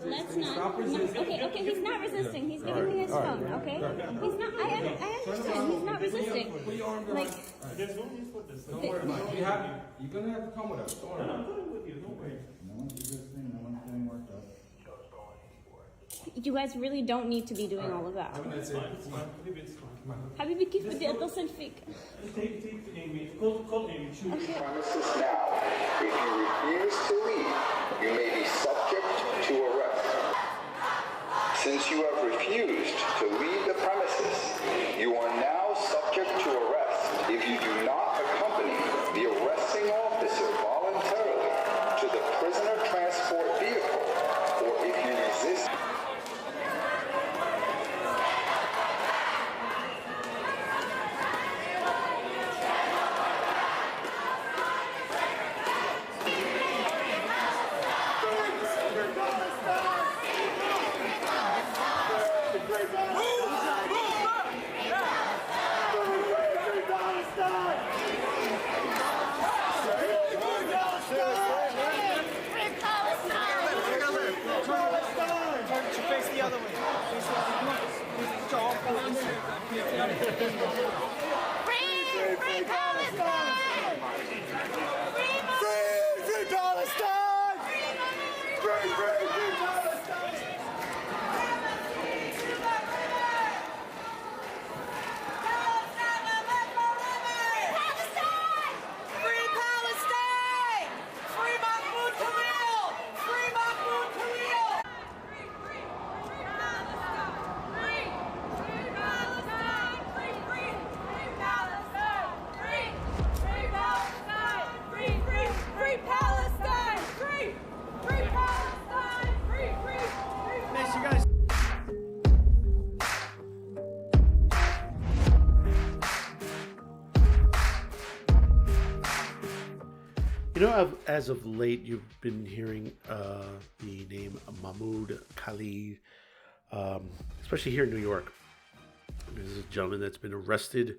Let's not. Okay, he's not resisting. He's giving me his phone, okay? He's not, I understand, he's not resisting. Like, there's no need for this. Don't worry about it. You're going to have to come with us. Don't worry. I'm coming with you, don't worry. No one's resisting, no one's getting worked up. you guys really don't need to be doing all of that. It's fine, it's fine. Maybe it's fine. حبيبي كيف بدي اتصل فيك؟ Take Amy. Call Amy. Okay. Premises now. If you refuse to leave, you may be subject to arrest. Since you have refused to leave the premises, you are now subject to arrest if you do not accompany the arresting officer voluntarily to the prisoner transport vehicle, or if you resist. You know, as of late, you've been hearing the name Mahmoud Khalid, especially here in New York. This is a gentleman that's been arrested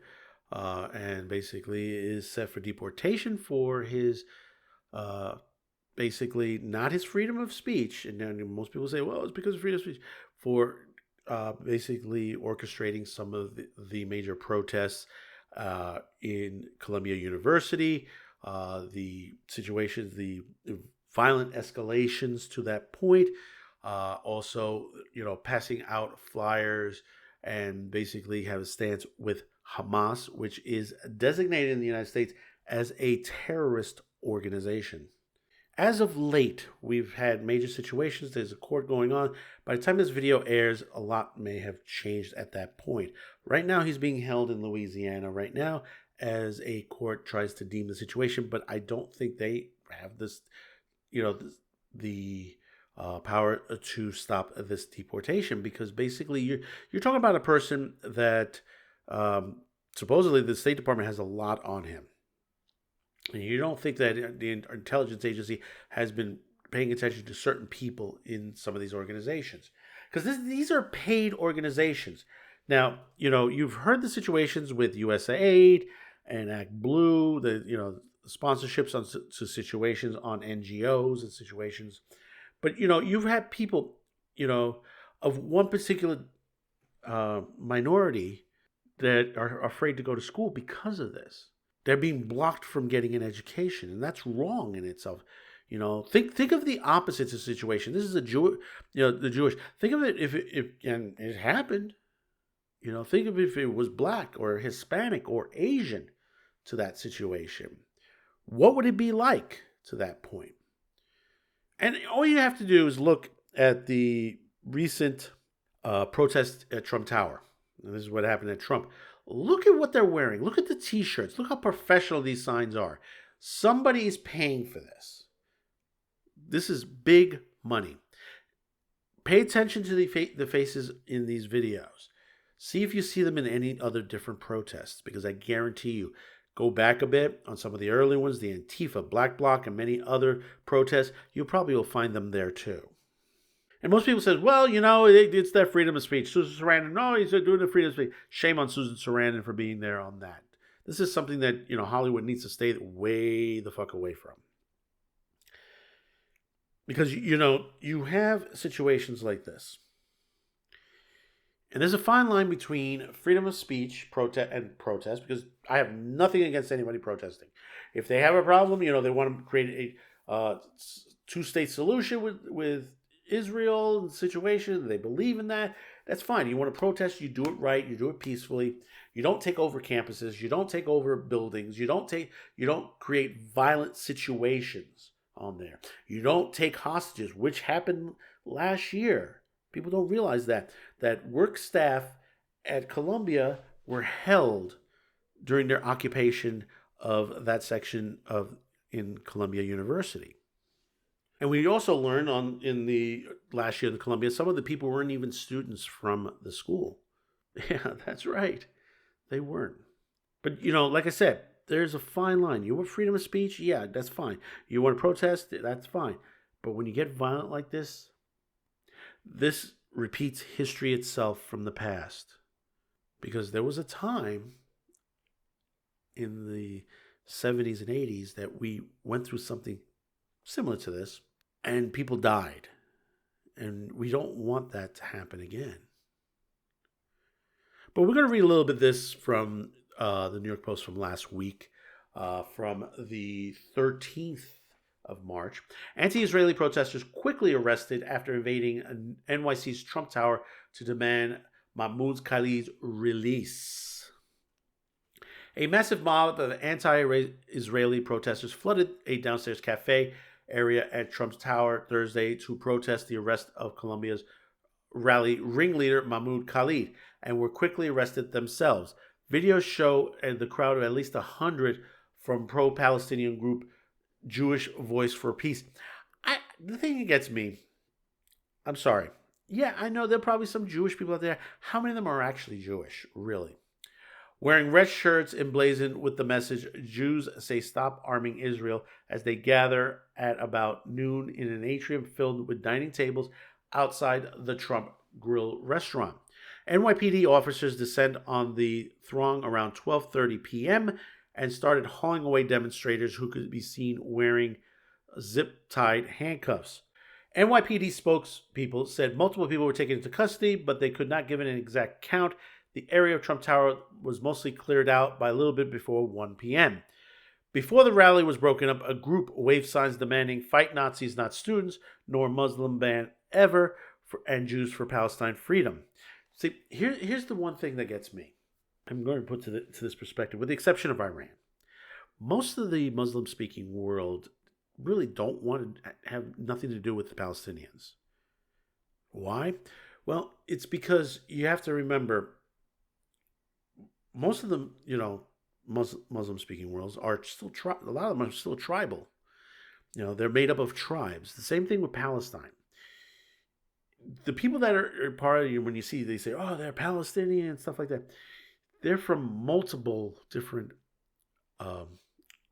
and basically is set for deportation for his, basically not his freedom of speech. And then most people say, well, it's because of freedom of speech, for basically orchestrating some of the major protests in Columbia University. The situations, the violent escalations to that point, also, passing out flyers and basically have a stance with Hamas, which is designated in the United States as a terrorist organization. As of late, we've had major situations. There's a court going on. By the time this video airs, a lot may have changed at that point. Right now, he's being held in Louisiana right now as a court tries to deem the situation, but I don't think they have this, the power to stop this deportation, because basically you're talking about a person that supposedly the State Department has a lot on him. And you don't think that the intelligence agency has been paying attention to certain people in some of these organizations, because these are paid organizations. Now, you've heard the situations with USAID and ActBlue, the sponsorships to situations on NGOs and situations, but you've had people of one particular minority that are afraid to go to school because of this. They're being blocked from getting an education, and that's wrong in itself. Think of the opposite of situation. This is the Jewish. Think of it if and it happened. Think of it if it was black or Hispanic or Asian to that situation. What would it be like to that point? And all you have to do is look at the recent protest at Trump Tower. And this is what happened at Trump. Look at what they're wearing. Look at the T-shirts. Look how professional these signs are. Somebody is paying for this. This is big money. Pay attention to the faces in these videos. See if you see them in any other different protests, because I guarantee you, go back a bit on some of the early ones, the Antifa, Black Bloc, and many other protests, you probably will find them there too. And most people say, well, it's their freedom of speech. Susan Sarandon, no, he's doing the freedom of speech. Shame on Susan Sarandon for being there on that. This is something that, Hollywood needs to stay way the fuck away from. Because, you have situations like this. And there's a fine line between freedom of speech protest, because I have nothing against anybody protesting. If they have a problem, they want to create a two-state solution with Israel and the situation, they believe in that, that's fine. You want to protest, you do it right, you do it peacefully. You don't take over campuses, you don't take over buildings, you don't create violent situations on there. You don't take hostages, which happened last year. People don't realize that work staff at Columbia were held during their occupation of that section in Columbia University. And we also learned in the last year in Columbia, some of the people weren't even students from the school. Yeah, that's right. They weren't. But, like I said, there's a fine line. You want freedom of speech? Yeah, that's fine. You want to protest? That's fine. But when you get violent like this repeats history itself from the past. Because there was a time in the 70s and 80s that we went through something similar to this, and people died. And we don't want that to happen again. But we're going to read a little bit of this from the New York Post from last week, from the 13th of March. Anti-Israeli protesters quickly arrested after invading NYC's Trump Tower to demand Mahmoud Khalid's release. A massive mob of anti-Israeli protesters flooded a downstairs cafe area at Trump's Tower Thursday to protest the arrest of Colombia's rally ringleader Mahmoud Khalid, and were quickly arrested themselves. Videos show the crowd of at least 100 from pro-Palestinian group Jewish Voice for Peace. The thing that gets me, I'm sorry. Yeah, I know there are probably some Jewish people out there. How many of them are actually Jewish, really? Wearing red shirts emblazoned with the message, Jews say stop arming Israel, as they gather at about noon in an atrium filled with dining tables outside the Trump Grill restaurant. NYPD officers descend on the throng around 12:30 p.m. and started hauling away demonstrators who could be seen wearing zip-tied handcuffs. NYPD spokespeople said multiple people were taken into custody, but they could not give an exact count. The area of Trump Tower was mostly cleared out by a little bit before 1 p.m. Before the rally was broken up, a group waved signs demanding "Fight Nazis, not students," nor "Muslim ban ever," and "Jews for Palestine freedom." See, here's the one thing that gets me. I'm going to put to this perspective, with the exception of Iran. Most of the Muslim-speaking world really don't want to have nothing to do with the Palestinians. Why? Well, it's because you have to remember, most of the, Muslim-speaking worlds are still, a lot of them are still tribal. They're made up of tribes. The same thing with Palestine. The people that are part of you, when you see, they say, oh, they're Palestinian and stuff like that. They're from multiple different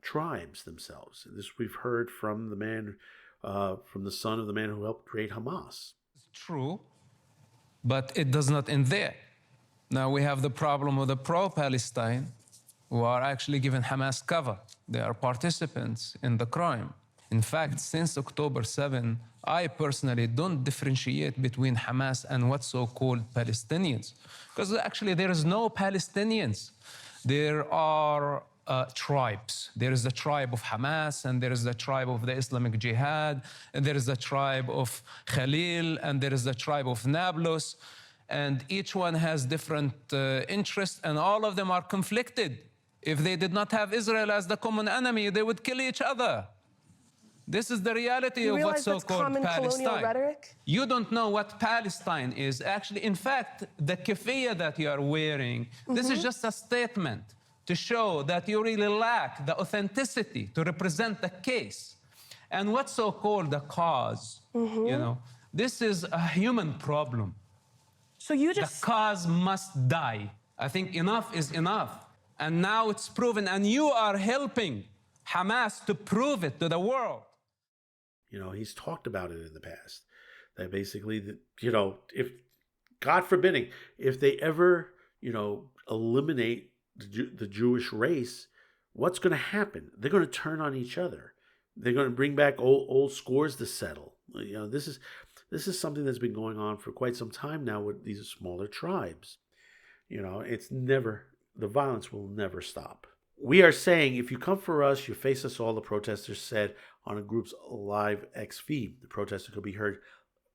tribes themselves. This we've heard from the man, from the son of the man who helped create Hamas. It's true, but it does not end there. Now we have the problem of the pro-Palestine who are actually giving Hamas cover. They are participants in the crime. In fact, since October 7, I personally don't differentiate between Hamas and what's so-called Palestinians. Because actually there is no Palestinians. There are tribes. There is the tribe of Hamas, and there is the tribe of the Islamic Jihad, and there is the tribe of Khalil, and there is the tribe of Nablus. And each one has different interests, and all of them are conflicted. If they did not have Israel as the common enemy, they would kill each other. This is the reality of what's so-called Palestine. You don't know what Palestine is. Actually, in fact, the keffiyeh that you are wearing, this is just a statement to show that you really lack the authenticity to represent the case. And what's so-called the cause, this is a human problem. So you just... The cause must die. I think enough is enough. And now it's proven, and you are helping Hamas to prove it to the world. He's talked about it in the past. That basically, if, God forbidding, if they ever, eliminate the Jewish race, what's going to happen? They're going to turn on each other. They're going to bring back old scores to settle. This is something that's been going on for quite some time now with these smaller tribes. The violence will never stop. We are saying, if you come for us, you face us all, the protesters said on a group's live X feed. The protester could be heard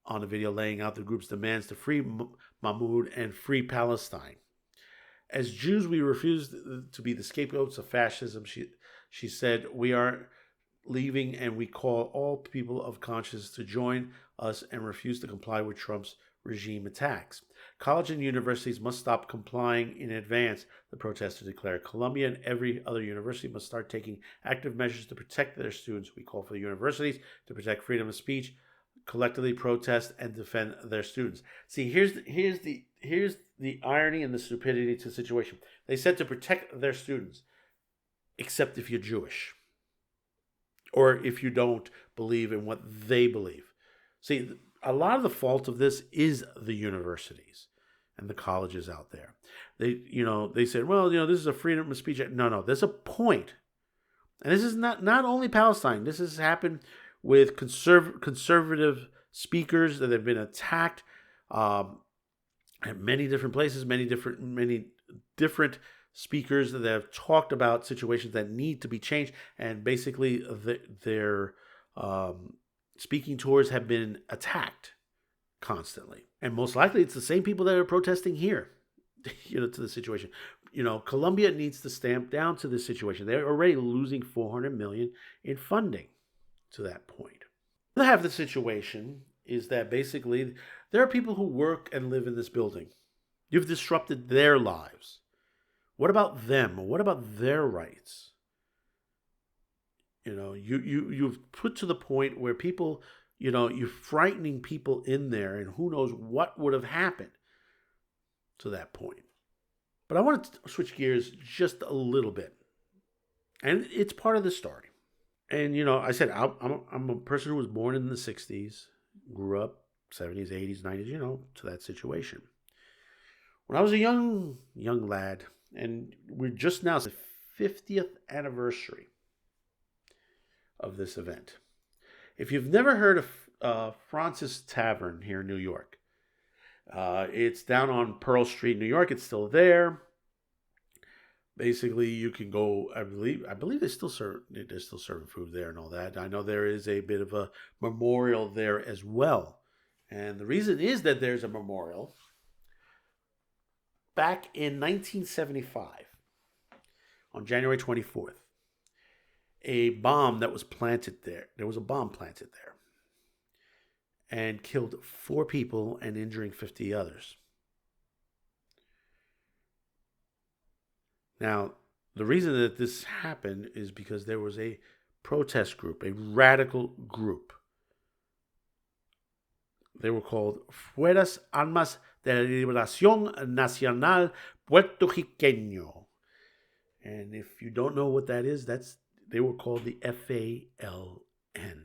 on a video laying out the group's demands to free Mahmoud and free Palestine. As Jews, we refuse to be the scapegoats of fascism, she said. We are leaving, and we call all people of conscience to join us and refuse to comply with Trump's regime attacks. College and universities must stop complying in advance, the protester declared. Columbia and every other university must start taking active measures to protect their students. We call for the universities to protect freedom of speech, collectively protest, and defend their students. See, here's the irony and the stupidity to the situation. They said to protect their students, except if you're Jewish, or if you don't believe in what they believe. See, a lot of the fault of this is the universities and the colleges out there. They said, well, this is a freedom of speech. No, there's a point. And this is not only Palestine. This has happened with conservative speakers that have been attacked at many different places, many different speakers that have talked about situations that need to be changed, and basically their speaking tours have been attacked constantly. And most likely it's the same people that are protesting here, to the situation. Columbia needs to stamp down to this situation. They're already losing $400 million in funding to that point. The other half of the situation is that basically there are people who work and live in this building. You've disrupted their lives. What about them? What about their rights? You've put to the point where people, you're frightening people in there, and who knows what would have happened to that point. But I want to switch gears just a little bit, and it's part of the story. And I said I'm a person who was born in the '60s, grew up '70s, '80s, '90s, to that situation. When I was a young lad, and we're just now the 50th anniversary of this event. If you've never heard of Francis Tavern here in New York, it's down on Pearl Street, New York. It's still there. Basically, you can go. I believe they're still serving food there and all that. I know there is a bit of a memorial there as well, and the reason is that there's a memorial. Back in 1975, on January 24th, a bomb that was planted there. There was a bomb planted there and killed 4 people and injuring 50 others. Now, the reason that this happened is because there was a protest group, a radical group. They were called Fuerzas Armadas de la Liberación Nacional Puertorriqueño. And if you don't know what that is, they were called the FALN.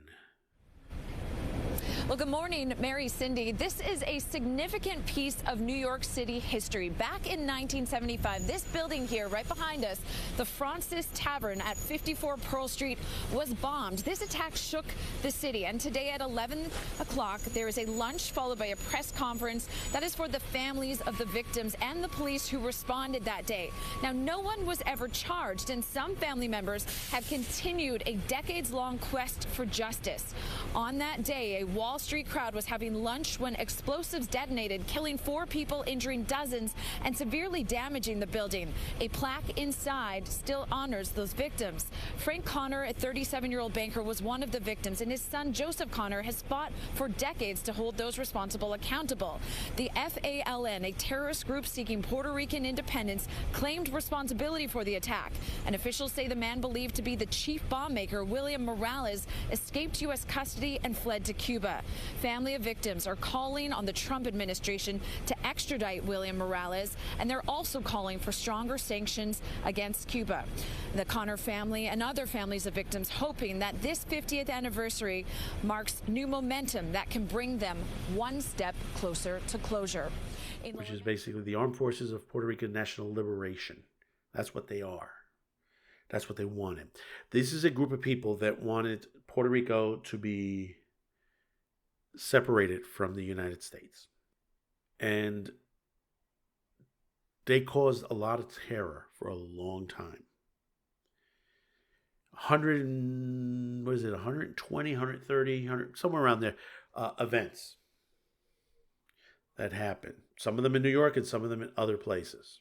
Well, good morning, Mary, Cindy. This is a significant piece of New York City history. Back in 1975, this building here right behind us, the Francis Tavern at 54 Pearl Street, was bombed. This attack shook the city. And today at 11 o'clock, there is a lunch followed by a press conference that is for the families of the victims and the police who responded that day. Now, no one was ever charged, and some family members have continued a decades-long quest for justice. On that day, a Wall Street crowd was having lunch when explosives detonated, killing 4 people, injuring dozens, and severely damaging the building. A plaque inside still honors those victims. Frank Connor, a 37-year-old banker, was one of the victims, and his son Joseph Connor has fought for decades to hold those responsible accountable. The FALN, a terrorist group seeking Puerto Rican independence, claimed responsibility for the attack. And officials say the man believed to be the chief bomb maker, William Morales, escaped U.S. custody and fled to Cuba. Family of victims are calling on the Trump administration to extradite William Morales, and they're also calling for stronger sanctions against Cuba. The Connor family and other families of victims hoping that this 50th anniversary marks new momentum that can bring them one step closer to closure. Which is basically the Armed Forces of Puerto Rican National Liberation. That's what they are. That's what they wanted. This is a group of people that wanted Puerto Rico to be separated from the United States. And they caused a lot of terror for a long time. 120, 130, somewhere around there, events that happened. Some of them in New York and some of them in other places.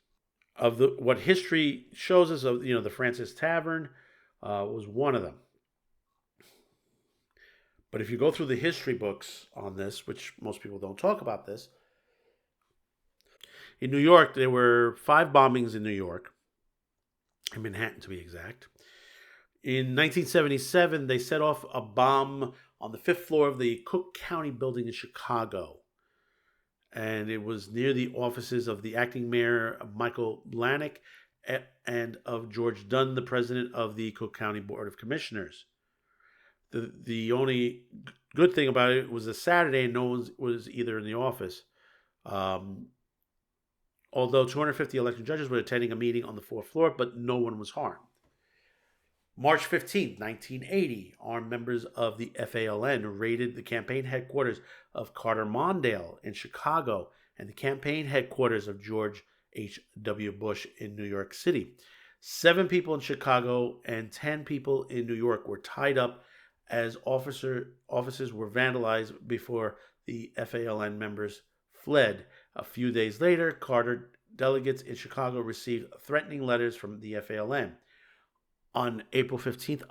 Of what history shows us, of the Francis Tavern was one of them. But if you go through the history books on this, which most people don't talk about this, in New York there were 5 bombings in New York, in Manhattan to be exact. In 1977, they set off a bomb on the 5th floor of the Cook County building in Chicago. And it was near the offices of the acting mayor, Michael Blahnik, and of George Dunn, the president of the Cook County Board of Commissioners. The only good thing about it was a Saturday and no one was either in the office. Although 250 election judges were attending a meeting on the 4th floor, but no one was harmed. March 15, 1980, armed members of the FALN raided the campaign headquarters of Carter Mondale in Chicago and the campaign headquarters of George H.W. Bush in New York City. 7 people in Chicago and 10 people in New York were tied up as offices were vandalized before the FALN members fled. A few days later, Carter delegates in Chicago received threatening letters from the FALN. On April 5th,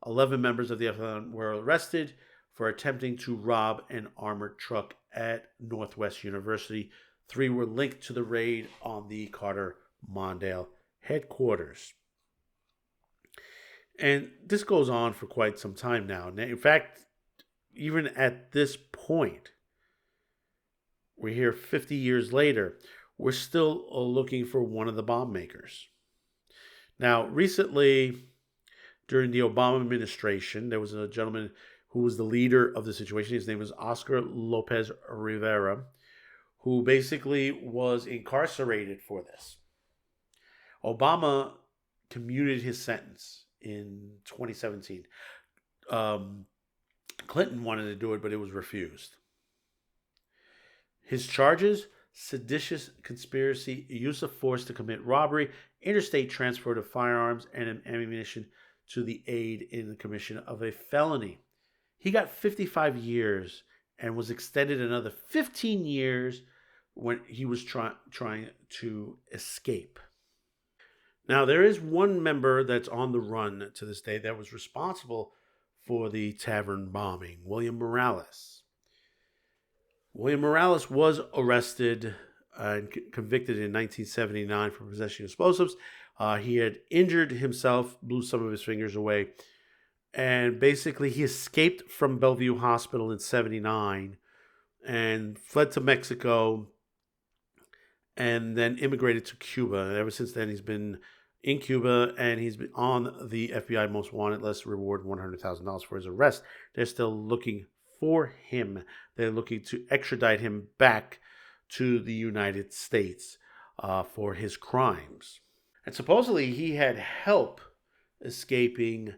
11 members of the FALN were arrested for attempting to rob an armored truck at Northwest University. 3 were linked to the raid on the Carter Mondale headquarters. And this goes on for quite some time now. In fact, even at this point, we're here 50 years later, we're still looking for one of the bomb makers. Now, recently, during the Obama administration, there was a gentleman who was the leader of the situation. His name was Oscar Lopez Rivera, who basically was incarcerated for this. Obama commuted his sentence in 2017. Clinton wanted to do it, but it was refused. His charges: seditious conspiracy, use of force to commit robbery, interstate transport of firearms and ammunition to the aid in the commission of a felony. He got 55 years and was extended another 15 years when he was trying to escape. Now, there is one member that's on the run to this day that was responsible for the tavern bombing, William Morales. William Morales was arrested and convicted in 1979 for possessing explosives. He had injured himself, blew some of his fingers away, and basically he escaped from Bellevue Hospital in 79 and fled to Mexico and then immigrated to Cuba. And ever since then, he's been in Cuba and he's been on the FBI Most Wanted list, reward $100,000 for his arrest. They're still looking for him. They're looking to extradite him back to the United States for his crimes. And supposedly he had help escaping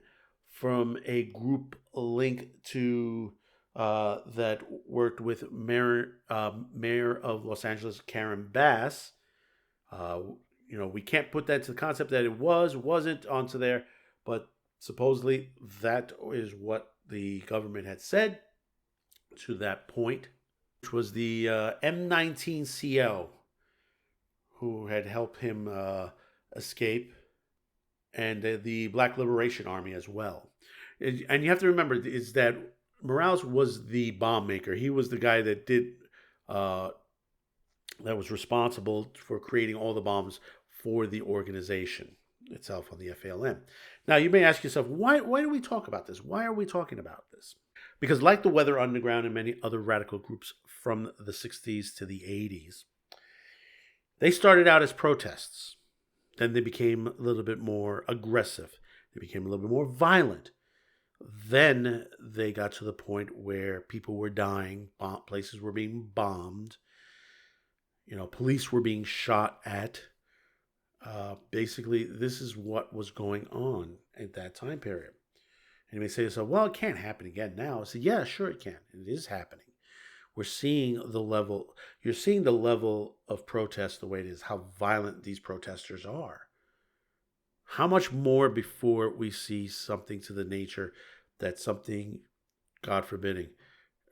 from a group linked to that worked with Mayor of Los Angeles, Karen Bass. We can't put that to the concept that it wasn't onto there, but supposedly that is what the government had said to that point, which was the M19CL who had helped him escape, and the Black Liberation Army as well. And you have to remember is that Morales was the bomb maker. He was the guy that that was responsible for creating all the bombs for the organization itself on the FALN. Now, you may ask yourself, why do we talk about this? Why are we talking about this? Because like the Weather Underground and many other radical groups from the 60s to the 80s, they started out as protests. Then they became a little bit more aggressive. They became a little bit more violent. Then they got to the point where people were dying, places were being bombed, police were being shot at. Basically, this is what was going on at that time period. And you may say to yourself, well, it can't happen again now. I say, yeah, sure it can. It is happening. We're seeing the level, you're seeing the level of protest the way it is, how violent these protesters are. How much more before we see something to the nature that something, God forbidding,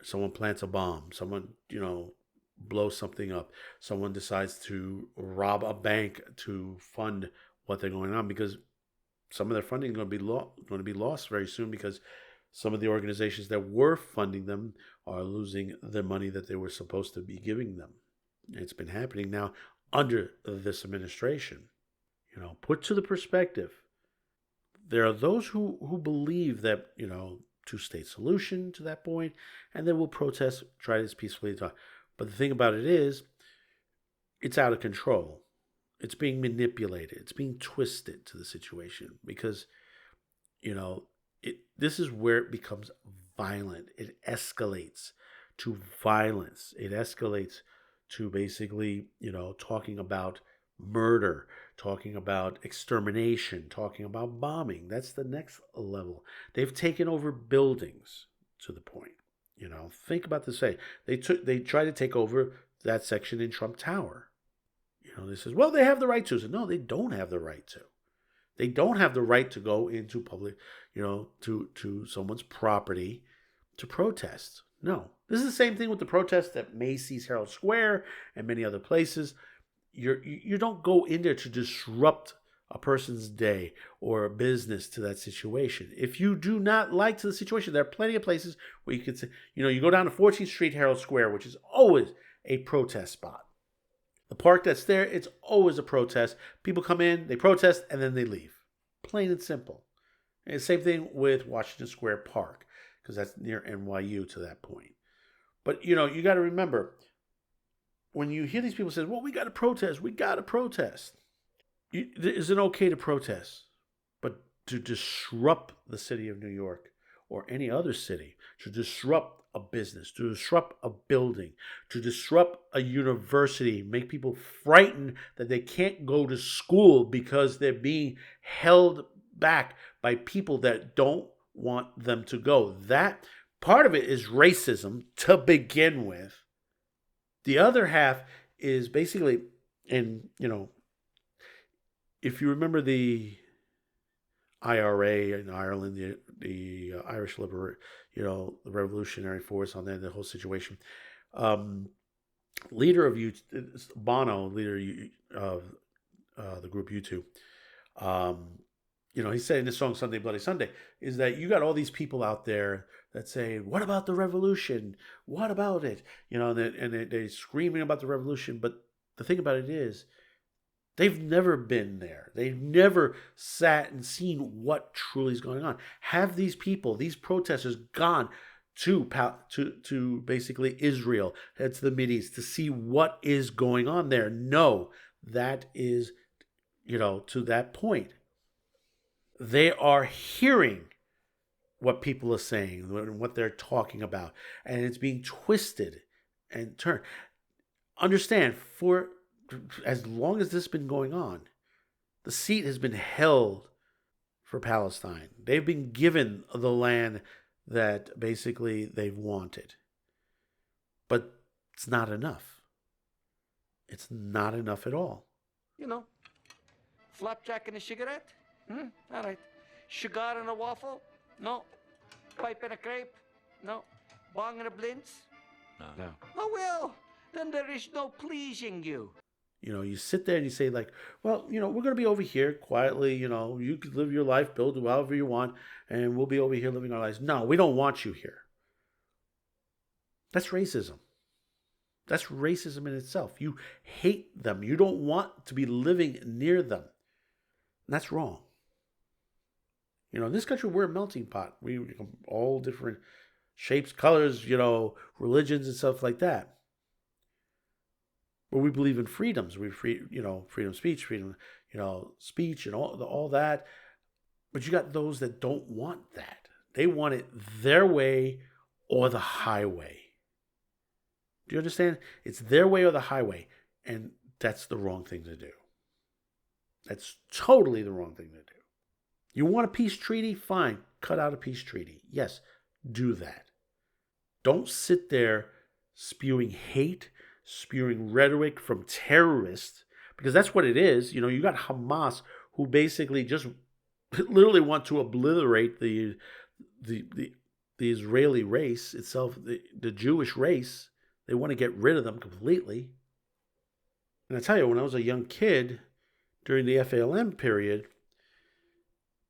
someone plants a bomb, someone, blows something up, someone decides to rob a bank to fund what they're going on, because some of their funding is going to be lost very soon, because some of the organizations that were funding them are losing the money that they were supposed to be giving them. It's been happening now under this administration. Put to the perspective, there are those who believe that, two-state solution to that point, and they will protest, try this peacefully. But the thing about it is, it's out of control. It's being manipulated. It's being twisted to the situation because, this is where it becomes violent. It escalates to violence. It escalates to basically, talking about murder, talking about extermination, talking about bombing. That's the next level. They've taken over buildings to the point. Think about this. They tried to take over that section in Trump Tower. They says, well, they have the right to. So, no, they don't have the right to. They don't have the right to go into public, to someone's property to protest. No. This is the same thing with the protests at Macy's Herald Square and many other places. You don't go in there to disrupt a person's day or a business to that situation. If you do not like to the situation, there are plenty of places where you could say, you go down to 14th Street Herald Square, which is always a protest spot. The park that's there, it's always a protest. People come in, they protest, and then they leave. Plain and simple. And same thing with Washington Square Park, because that's near NYU to that point. But, you got to remember, when you hear these people say, well, we got to protest. Is it okay to protest? But to disrupt the city of New York or any other city, to disrupt a business, to disrupt a building, to disrupt a university, make people frightened that they can't go to school because they're being held back by people that don't want them to go. That part of it is racism to begin with. The other half is basically, if you remember the IRA in Ireland, the Irish the Revolutionary Force on the whole situation. Leader of Bono, leader of the group U2, he said in his song "Sunday Bloody Sunday" is that you got all these people out there that say, "What about the revolution? What about it?" And they're screaming about the revolution. But the thing about it is, they've never been there. They've never sat and seen what truly is going on. Have these people, these protesters, gone to basically Israel, to the Mideast, to see what is going on there? No, that is, to that point. They are hearing what people are saying, what they're talking about, and it's being twisted and turned. Understand, for as long as this has been going on, the seat has been held for Palestine. They've been given the land that basically they've wanted. But it's not enough. It's not enough at all. Flapjack and a cigarette? All right. Cigar and a waffle? No. Pipe and a crepe? No. Bong and a blintz? No. Oh, well, then there is no pleasing you. You sit there and you say, well, we're going to be over here quietly. You could live your life, build however you want, and we'll be over here living our lives. No, we don't want you here. That's racism. That's racism in itself. You hate them. You don't want to be living near them. And that's wrong. In this country, we're a melting pot. We all different shapes, colors, religions and stuff like that. But we believe in freedoms. Freedom of speech, freedom, speech and all that. But you got those that don't want that. They want it their way or the highway. Do you understand? It's their way or the highway. And that's the wrong thing to do. That's totally the wrong thing to do. You want a peace treaty? Fine. cut out a peace treaty. Yes, do that. Don't sit there spewing hate, spewing rhetoric from terrorists, because that's what it is. You got Hamas, who basically just literally want to obliterate the Israeli race itself, the Jewish race. They want to get rid of them completely. And I tell you, when I was a young kid, during the FALM period,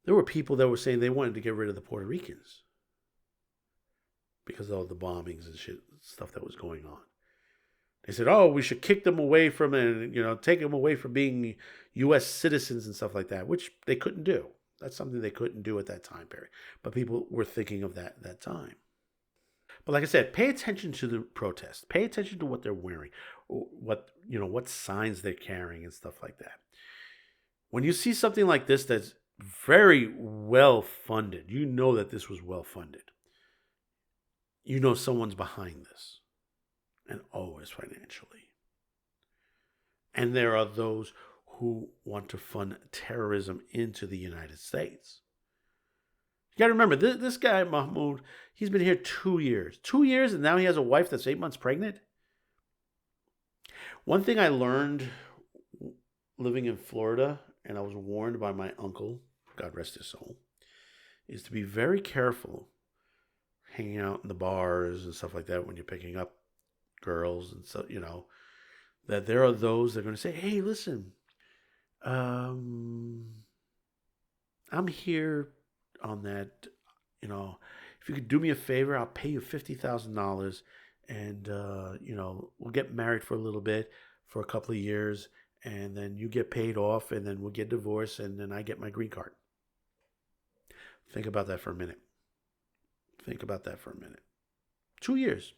there were people that were saying they wanted to get rid of the Puerto Ricans because of all the bombings and stuff that was going on. They said, "Oh, we should kick them away from it, take them away from being U.S. citizens and stuff like that," which they couldn't do. That's something they couldn't do at that time period. But people were thinking of that at that time. But like I said, pay attention to the protest. Pay attention to what they're wearing, what signs they're carrying and stuff like that. When you see something like this that's very well funded, you know that this was well funded. You know someone's behind this, and always financially. And there are those who want to fund terrorism into the United States. You got to remember, this guy, Mahmoud, he's been here 2 years. 2 years, and now he has a wife that's 8 months pregnant. One thing I learned living in Florida, and I was warned by my uncle, God rest his soul, is to be very careful hanging out in the bars and stuff like that when you're picking up girls and so, that there are those that are going to say, "Hey, listen, I'm here on that, if you could do me a favor, I'll pay you $50,000 and, we'll get married for a little bit, for a couple of years, and then you get paid off, and then we'll get divorced, and then I get my green card." Think about that for a minute. 2 years.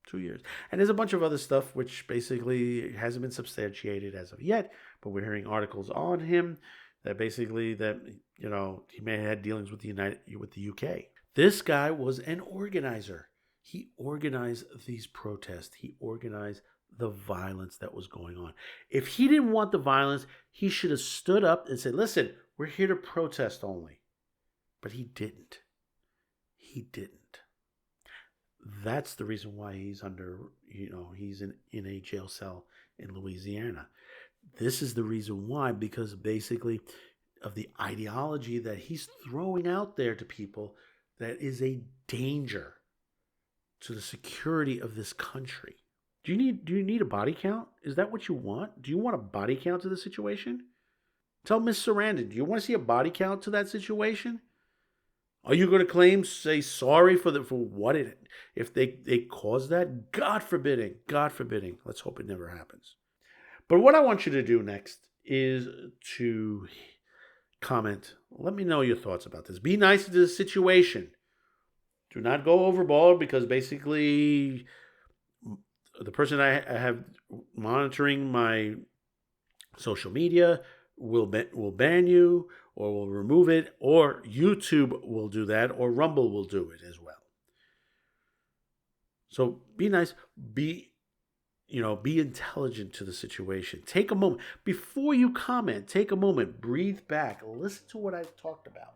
2 years. And there's a bunch of other stuff which basically hasn't been substantiated as of yet, but we're hearing articles on him that basically he may have had dealings with the UK. This guy was an organizer. He organized these protests. He organized the violence that was going on. If he didn't want the violence, he should have stood up and said, "Listen, we're here to protest only." But he didn't. That's the reason why he's he's in a jail cell in Louisiana. This is the reason why, because basically of the ideology that he's throwing out there to people that is a danger to the security of this country. Do you need a body count? Is that what you want? Do you want a body count to the situation? Tell Miss Sarandon, do you want to see a body count to that situation? Are you going to say sorry for what if they caused that? God forbidding. Let's hope it never happens. But what I want you to do next is to comment. Let me know your thoughts about this. Be nice to the situation. Do not go overboard, because basically the person I have monitoring my social media will ban you, or will remove it, or YouTube will do that, or Rumble will do it as well. So be nice, be intelligent to the situation. Take a moment. Before you comment, take a moment, breathe back, listen to what I've talked about.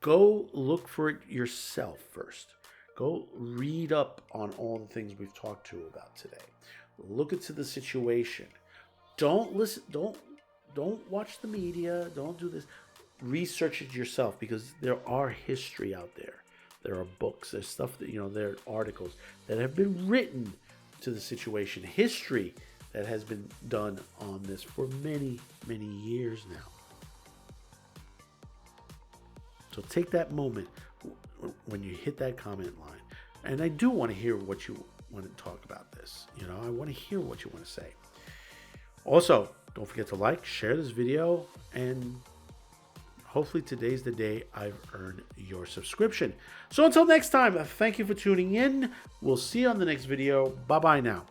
Go look for it yourself first. Go read up on all the things we've talked to about today. Look into the situation. Don't listen, don't watch the media, don't do this. Research it yourself, because there are history out there. There are books, there's stuff that, there are articles that have been written to the situation, history that has been done on this for many, many years now. So take that moment when you hit that comment line. And I do want to hear what you want to talk about this. I want to hear what you want to say. Also, don't forget to like, share this video, and hopefully today's the day I've earned your subscription. So until next time, thank you for tuning in. We'll see you on the next video. Bye-bye now.